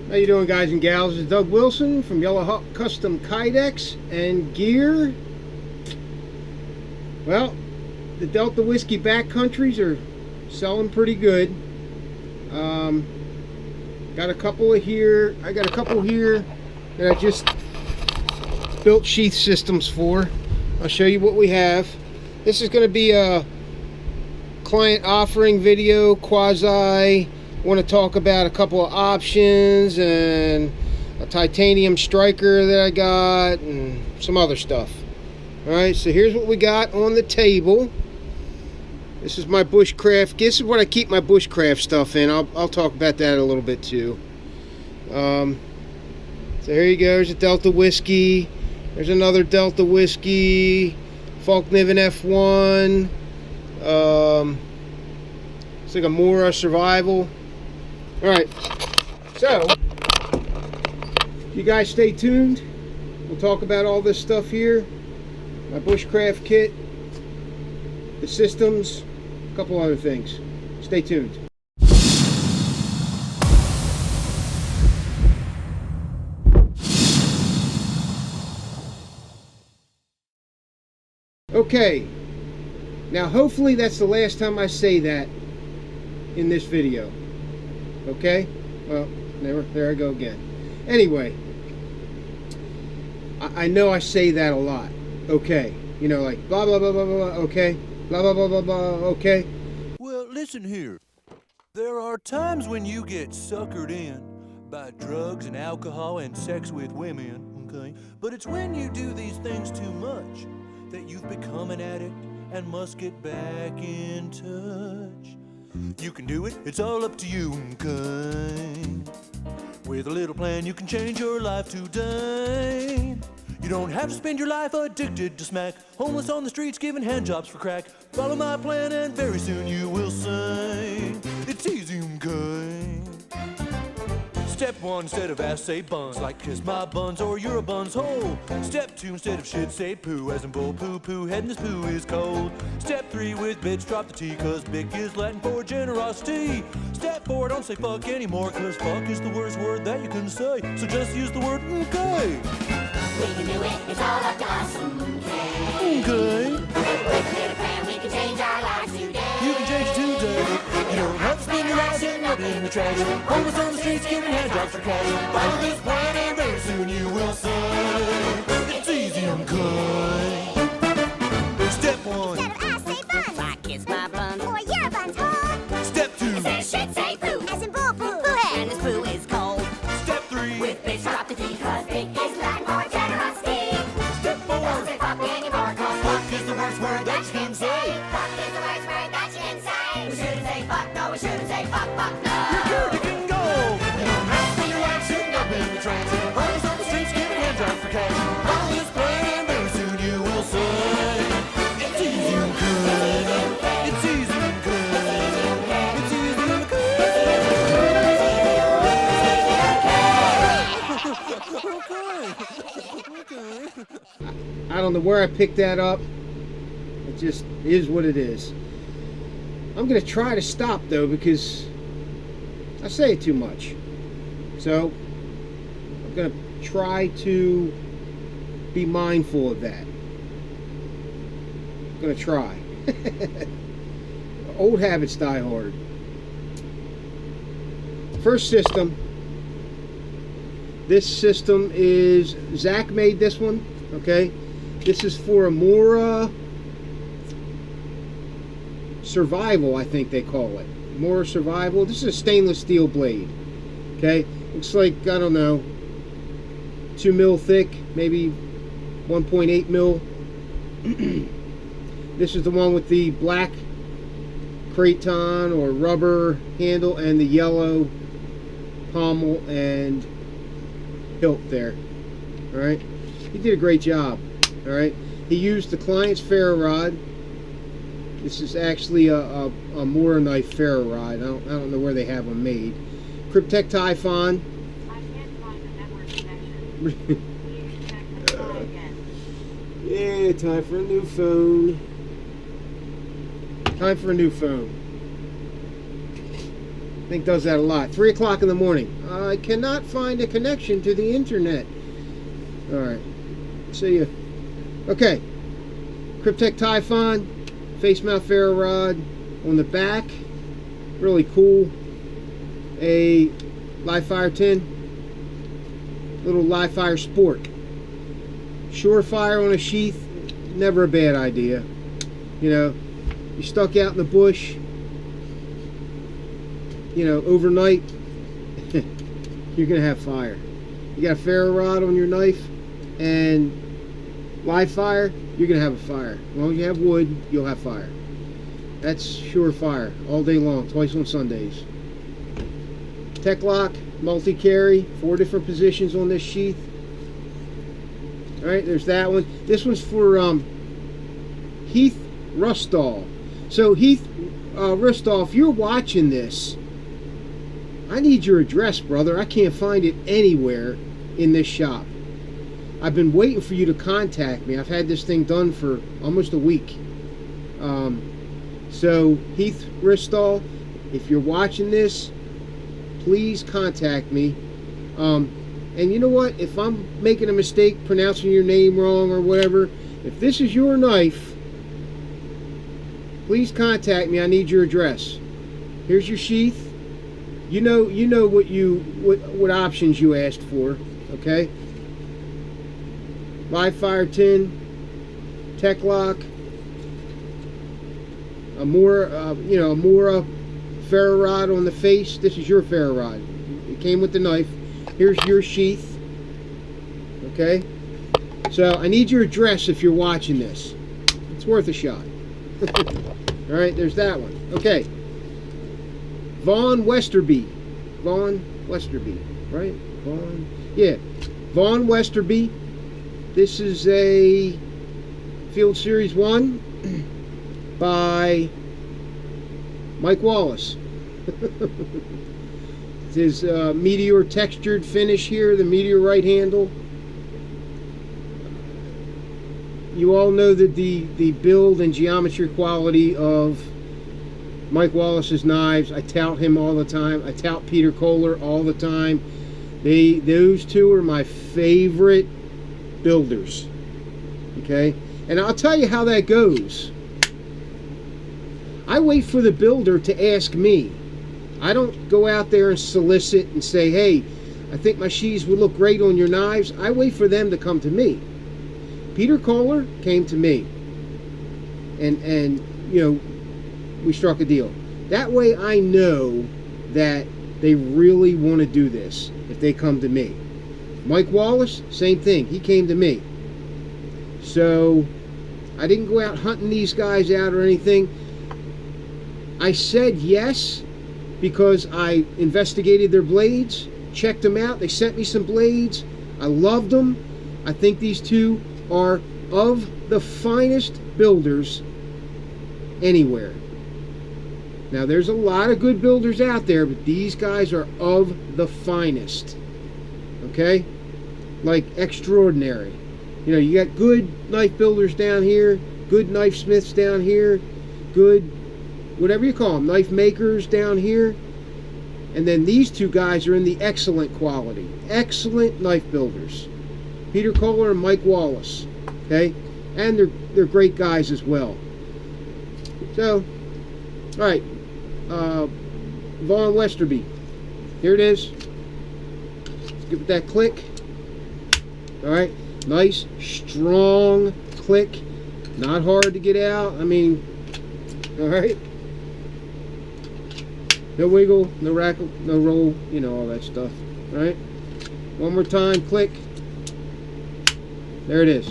How you doing, guys and gals? This is Doug Wilson from Yellow Hawk Custom Kydex and Gear. Well, the Delta Whiskey backcountries are selling pretty good. Got a couple of here. I got a couple here that I just built sheath systems for. I'll show you what we have. This is going to be a client offering video, quasi. Want to talk about a couple of options and a titanium striker that I got and some other stuff. Alright, so here's what we got on the table. This is my bushcraft. This is what I keep my bushcraft stuff in. I'll talk about that a little bit too. So here you go. There's a Delta Whiskey. There's another Delta Whiskey. Falkniven F1. It's like a Mora Survival. Alright, so you guys stay tuned. We'll talk about all this stuff here. My bushcraft kit, the systems, a couple other things. Stay tuned. Okay, now hopefully that's the last time I say that in this video. Okay, well, there I go again. Anyway, I know I say that a lot. Okay, you know, like blah blah blah blah blah. Okay, blah blah blah blah blah. Okay. Well, listen here. There are times when you get suckered in by drugs and alcohol and sex with women. Okay, but it's when you do these things too much that you've become an addict and must get back in touch. You can do it, it's all up to you, okay? With a little plan, you can change your life today. You don't have to spend your life addicted to smack, homeless on the streets giving handjobs for crack. Follow my plan and very soon you will say, it's easy, okay? Step 1, instead of ass, say buns, like kiss my buns or you're a bun's hole. Step 2, instead of shit, say poo, as in bull poo poo, head in this poo is cold. Step 3, with bitch, drop the T, cause bick is Latin for generosity. Step 4, don't say fuck anymore, cause fuck is the worst word that you can say, so just use the word okay. We can do it, it's all up to us, okay? Okay. With a little plan, we can change our lives today. You can change today. You don't have to spend your life sitting up in the trash, homeless on the streets giving handjobs for cash. Follow this plan and very soon you will say, it's easy, I'm good. Step 1. Instead of us, say buns. Like kiss my buns. Or you're a bun's hole. Step 2. Instead of shit, say poo. As in bull poo. And this poo is cold. Step 3. With bitch, drop the T, cause big is Latin for generosity. Step 4. Don't say fuck anymore, cause Fuck is the worst word that you can say. fuck is the worst word that you can say. We shouldn't say fuck, no, we shouldn't say fuck, fuck, no. You're cured, you can go. You don't have to spend your life sitting up in the trance, homeless on the streets giving handjobs for cash. Follow this plan and very soon you will say, it's easy and good. It's easy and good. It's easy and good. Okay. I don't know where I picked that up. It just is what it is. I'm going to try to stop though because I say it too much. So I'm going to try to be mindful of that. I'm going to try. Old habits die hard. First system. This system is, Zach made this one. Okay. This is for a Mora Survival, I think they call it. Mora Survival. This is a stainless steel blade. Okay, looks like, I don't know, 2 mil thick, maybe 1.8 mil. This is the one with the black craton or rubber handle and the yellow pommel and hilt there. Alright, he did a great job. Alright, he used the client's ferro rod. This is actually a Mora knife ferro rod. I don't know where they have them made. Cryptek Typhon. I can't find a network connection. Please check the phone again. Yeah, time for a new phone. Time for a new phone. Thing does that a lot. 3 o'clock in the morning. I cannot find a connection to the internet. Alright. See ya. Okay. Cryptek Typhon. Face mount ferro rod. On the back. Really cool. A live fire tin. Little live fire sport. Surefire on a sheath. Never a bad idea. You know, you stuck out in the bush, you know, overnight, you're gonna have fire. You got a ferro rod on your knife and live fire, you're gonna have a fire. As long as you have wood, you'll have fire. That's surefire all day long, twice on Sundays. Tech lock, multi-carry, 4 different positions on this sheath. Alright, there's that one. This one's for Heath Rustall. So Heath Rustall, if you're watching this, I need your address, brother. I can't find it anywhere in this shop. I've been waiting for you to contact me. I've had this thing done for almost a week. So Heath Rustall, if you're watching this, please contact me. And you know what? If I'm making a mistake, pronouncing your name wrong or whatever, if this is your knife, please contact me. I need your address. Here's your sheath. You know what options you asked for, okay? Live fire tin, tech lock, a Mora ferro rod on the face. This is your ferro rod. It came with the knife. Here's your sheath. Okay? So I need your address if you're watching this. It's worth a shot. Alright, there's that one. Okay. Vaughn Westerby. Vaughn Westerby. Right? Vaughn. Yeah. Vaughn Westerby. This is a Field Series 1 by Mike Wallace. His Meteor textured finish here, the Meteor right handle. You all know that the build and geometry quality of Mike Wallace's knives. I tout him all the time. I tout Peter Kohler all the time. Those two are my favorite builders. Okay? And I'll tell you how that goes. I wait for the builder to ask me. I don't go out there and solicit and say, hey, I think my sheaths would look great on your knives. I wait for them to come to me. Peter Kohler came to me. And you know, we struck a deal. That way I know that they really want to do this if they come to me. Mike Wallace, same thing. He came to me. So I didn't go out hunting these guys out or anything. I said yes because I investigated their blades, checked them out. They sent me some blades. I loved them. I think these two are of the finest builders anywhere. Now, there's a lot of good builders out there, but these guys are of the finest. Okay? Like, extraordinary. You know, you got good knife builders down here, good knife smiths down here, good whatever you call them, knife makers down here, and then these two guys are in the excellent quality, excellent knife builders, Peter Kohler and Mike Wallace. Okay, and they're great guys as well. So, all right, Vaughn Westerby, here it is. Let's give it that click. All right, nice strong click, not hard to get out. I mean, all right. No wiggle, no rackle, no roll, you know, all that stuff. Alright? One more time, click. There it is.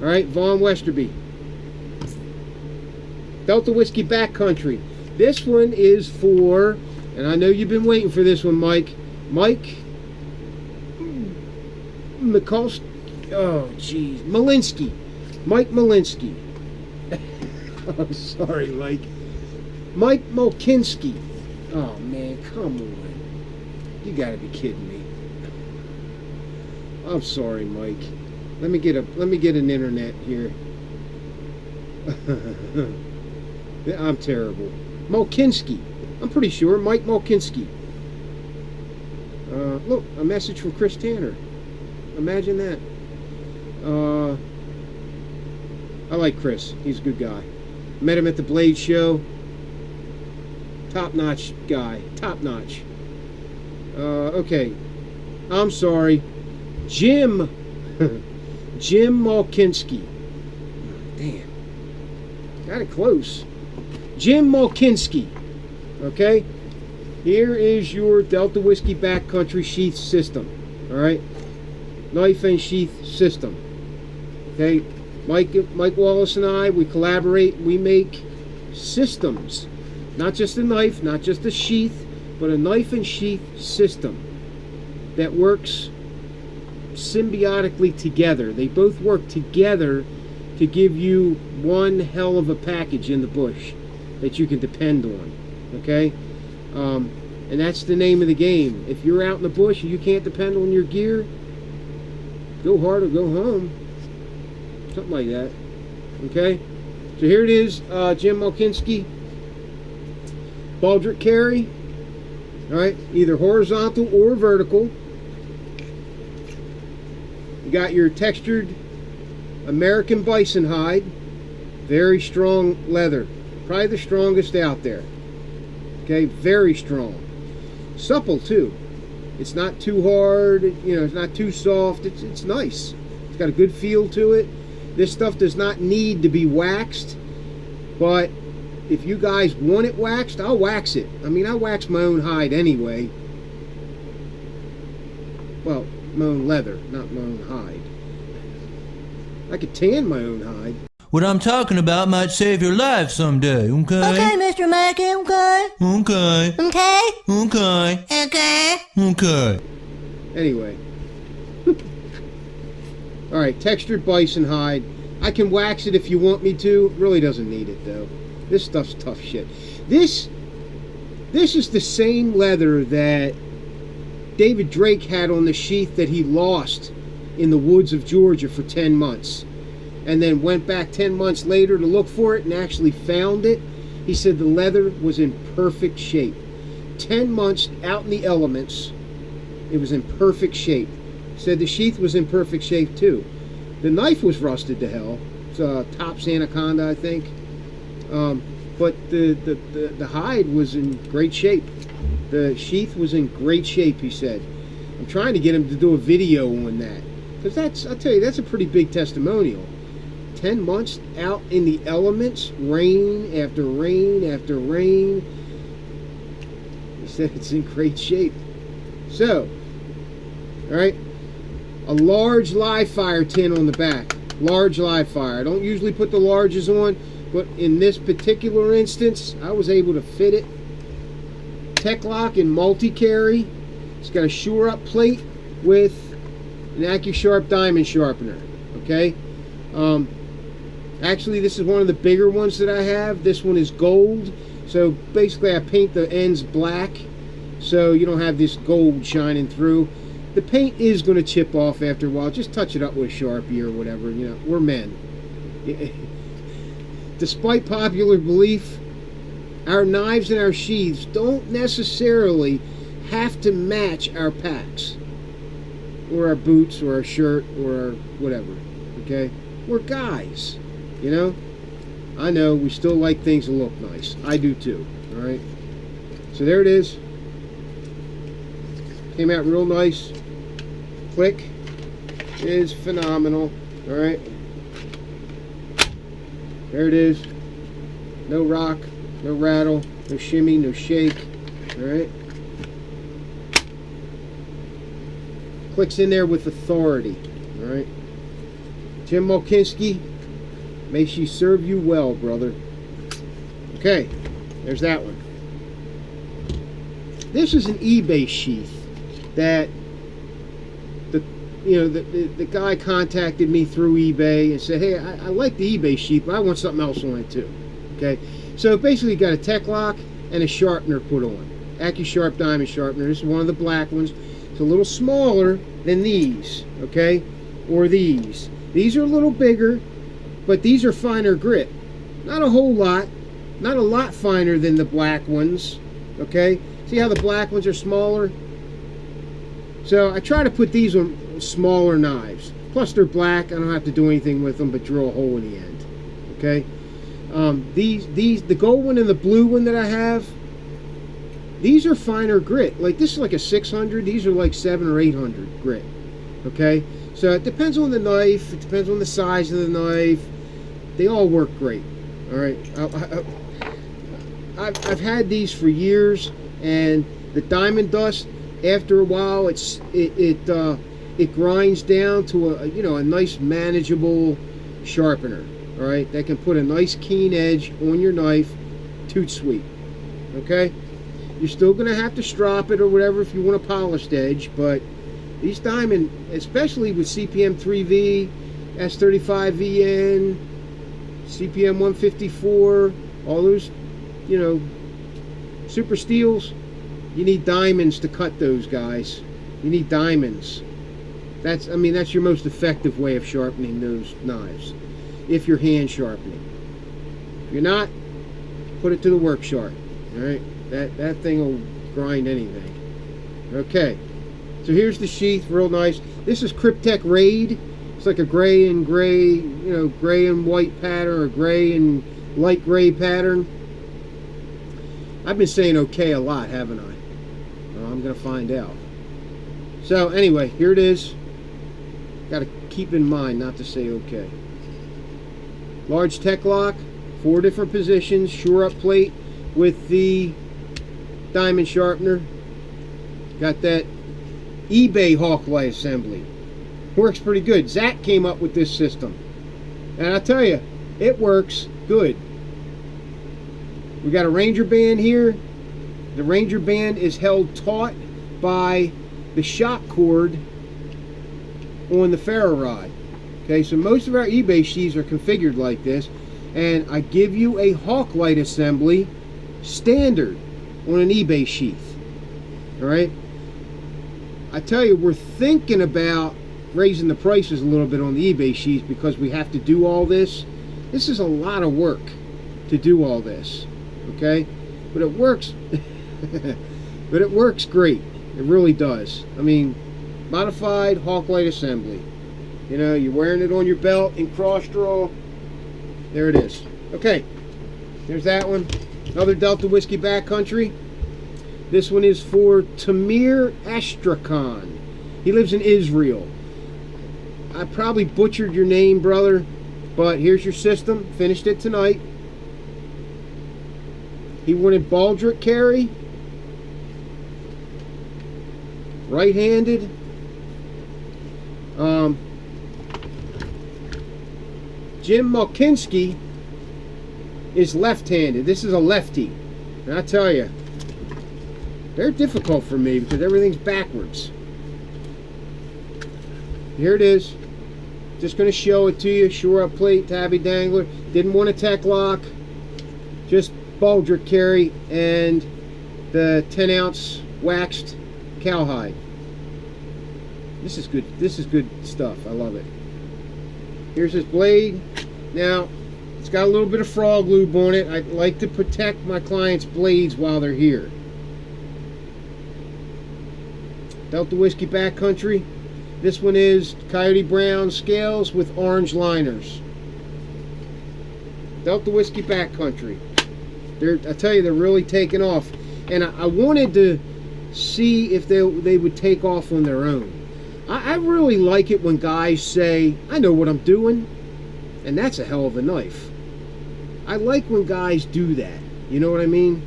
Alright, Vaughn Westerby. Delta Whiskey Backcountry. This one is for, and I know you've been waiting for this one, Mike. Mike Mikulski. Oh, jeez. Malinsky. Mike Malinsky. I'm sorry, Mike. Mike Molkinski. Oh man, come on. You gotta be kidding me. I'm sorry, Mike. Let me get an internet here. I'm terrible. Molkinski. I'm pretty sure. Mike Malkinski. Look, a message from Chris Tanner. Imagine that. I like Chris. He's a good guy. Met him at the Blade show. Top-notch guy. Top-notch. Okay. I'm sorry. Jim. Jim Malkinski. Damn. Got it close. Jim Malkinski. Okay? Here is your Delta Whiskey Backcountry sheath system. Alright? Knife and sheath system. Okay? Mike Wallace and I, we collaborate. We make systems. Not just a knife, not just a sheath, but a knife and sheath system that works symbiotically together. They both work together to give you one hell of a package in the bush that you can depend on. Okay? And that's the name of the game. If you're out in the bush and you can't depend on your gear, go hard or go home. Something like that. Okay? So here it is, Jim Malkinski. Baldric carry. Alright, either horizontal or vertical. You got your textured American bison hide. Very strong leather. Probably the strongest out there. Okay, very strong. Supple too. It's not too hard, you know, it's not too soft. It's nice. It's got a good feel to it. This stuff does not need to be waxed, but if you guys want it waxed, I'll wax it. I mean, I wax my own hide anyway. Well, my own leather, not my own hide. I could tan my own hide. What I'm talking about might save your life someday, okay? Okay, Mr. Mackey, okay? Okay. Okay? Okay. Okay? Okay. Anyway. Alright, textured bison hide. I can wax it if you want me to. Really doesn't need it though. This stuff's tough shit. This is the same leather that David Drake had on the sheath that he lost in the woods of Georgia for 10 months. And then went back 10 months later to look for it and actually found it. He said the leather was in perfect shape. 10 months out in the elements, it was in perfect shape. Said the sheath was in perfect shape too. The knife was rusted to hell. It's a Tops Anaconda, I think. But the hide was in great shape. The sheath was in great shape, he said. I'm trying to get him to do a video on that. Because that's, I'll tell you, that's a pretty big testimonial. 10 months out in the elements, rain after rain after rain. He said it's in great shape. So, alright, a large live fire tin on the back. Large live fire. I don't usually put the larges on, but in this particular instance, I was able to fit it. Tech lock and multi-carry. It's got a shore up plate with an AccuSharp diamond sharpener. Okay? Actually, this is one of the bigger ones that I have. This one is gold. So basically, I paint the ends black so you don't have this gold shining through. The paint is going to chip off after a while. Just touch it up with a Sharpie or whatever. You know, we're men. Despite popular belief, our knives and our sheaths don't necessarily have to match our packs or our boots or our shirt or our whatever. Okay? We're guys. You know? I know we still like things that look nice. I do too. Alright? So there it is. Came out real nice. Click is phenomenal. Alright? There it is. No rock, no rattle, no shimmy, no shake. Alright? Clicks in there with authority. Alright? Jim Malkinski, may she serve you well, brother. Okay, there's that one. This is an eBay sheath that the guy contacted me through eBay and said, hey, I like the eBay sheath, but I want something else on it too. Okay, so basically got a tech lock and a sharpener put on. AccuSharp diamond sharpener. This is one of the black ones. It's a little smaller than these, okay, or these. These are a little bigger, but these are finer grit. Not a whole lot. Not a lot finer than the black ones, Okay, see how the black ones are smaller? So I try to put these on smaller knives. Plus they're black. I don't have to do anything with them but drill a hole in the end. Okay. The gold one and the blue one that I have, these are finer grit. Like this is like a 600. These are like 700 or 800 grit. Okay. So it depends on the knife. It depends on the size of the knife. They all work great. All right. I've had these for years, and the diamond dust, after a while, it grinds down to a nice manageable sharpener. All right, that can put a nice keen edge on your knife. Toot sweet. Okay, you're still gonna have to strop it or whatever if you want a polished edge, but these diamond, especially with CPM 3V, S35VN, CPM 154, all those, super steels, you need diamonds to cut those guys. You need diamonds. That's your most effective way of sharpening those knives, if you're hand sharpening. If you're not, put it to the work sharp. All right, that thing will grind anything. Okay, so here's the sheath, real nice. This is Cryptek Raid. It's like a gray and white pattern, or gray and light gray pattern. I've been saying okay a lot, haven't I? Well, I'm gonna find out. So anyway, here it is. Got to keep in mind not to say okay. Large tech lock, 4 different positions, shore up plate with the diamond sharpener. Got that eBay Hawklight assembly. Works pretty good. Zach came up with this system, and I tell you, it works good. We got a Ranger band here. The Ranger band is held taut by the shock cord on the ferro rod. Okay, so most of our eBay sheaths are configured like this, and I give you a Hawklight assembly standard on an eBay sheath. All right, I tell you, we're thinking about raising the prices a little bit on the eBay sheaths because we have to do all this. This is a lot of work to do all this. Okay, but it works. But it works great. It really does. I mean, modified Hawklight assembly. You're wearing it on your belt in cross draw. There it is. Okay, there's that one. Another Delta Whiskey Backcountry. This one is for Tamir Astrakhan. He lives in Israel. I probably butchered your name, brother, but here's your system. Finished it tonight. He wanted baldric carry, right-handed. Jim Malkinski is left-handed. This is a lefty. And I tell you, they're difficult for me because everything's backwards. Here it is. Just going to show it to you. Shore up plate, tabby dangler. Didn't want a tech lock. Just baldric carry and the 10-ounce waxed cowhide. This is good. This is good stuff. I love it. Here's his blade. Now, it's got a little bit of frog lube on it. I like to protect my clients' blades while they're here. Delta Whiskey Backcountry. This one is Coyote Brown scales with orange liners. Delta Whiskey Backcountry. I tell you, they're really taking off. And I wanted to see if they would take off on their own. I really like it when guys say, I know what I'm doing. And that's a hell of a knife. I like when guys do that. You know what I mean?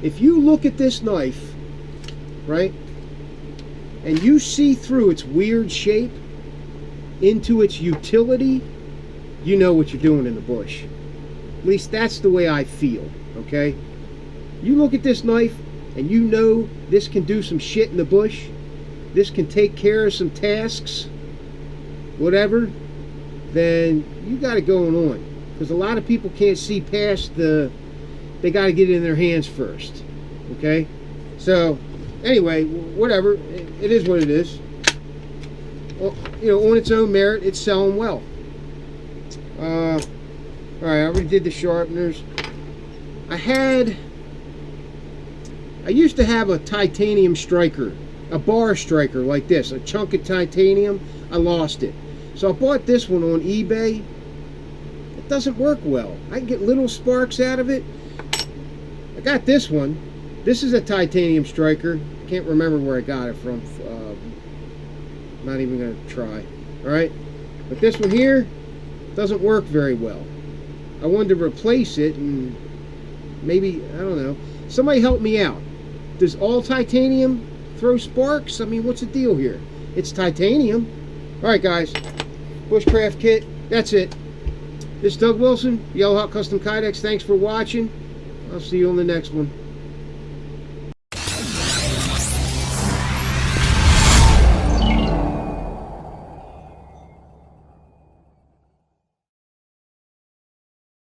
If you look at this knife, right, and you see through its weird shape into its utility, you know what you're doing in the bush. At least that's the way I feel, okay? You look at this knife and you know this can do some shit in the bush, this can take care of some tasks, whatever, then you got it going on. Because a lot of people can't see past they got to get it in their hands first, okay? So anyway, whatever, it is what it is. Well, on its own merit, it's selling well. Alright, I already did the sharpeners. I used to have a titanium striker, a bar striker like this, a chunk of titanium. I lost it. So I bought this one on eBay. It doesn't work well. I can get little sparks out of it. I got this one. This is a titanium striker. Can't remember where I got it from. Not even going to try. Alright? But this one here doesn't work very well. I wanted to replace it and maybe, I don't know. Somebody help me out. Does all titanium throw sparks? I mean, what's the deal here? It's titanium. Alright guys, bushcraft kit, that's it. This is Doug Wilson, Yellow Hawk Custom Kydex. Thanks for watching. I'll see you on the next one.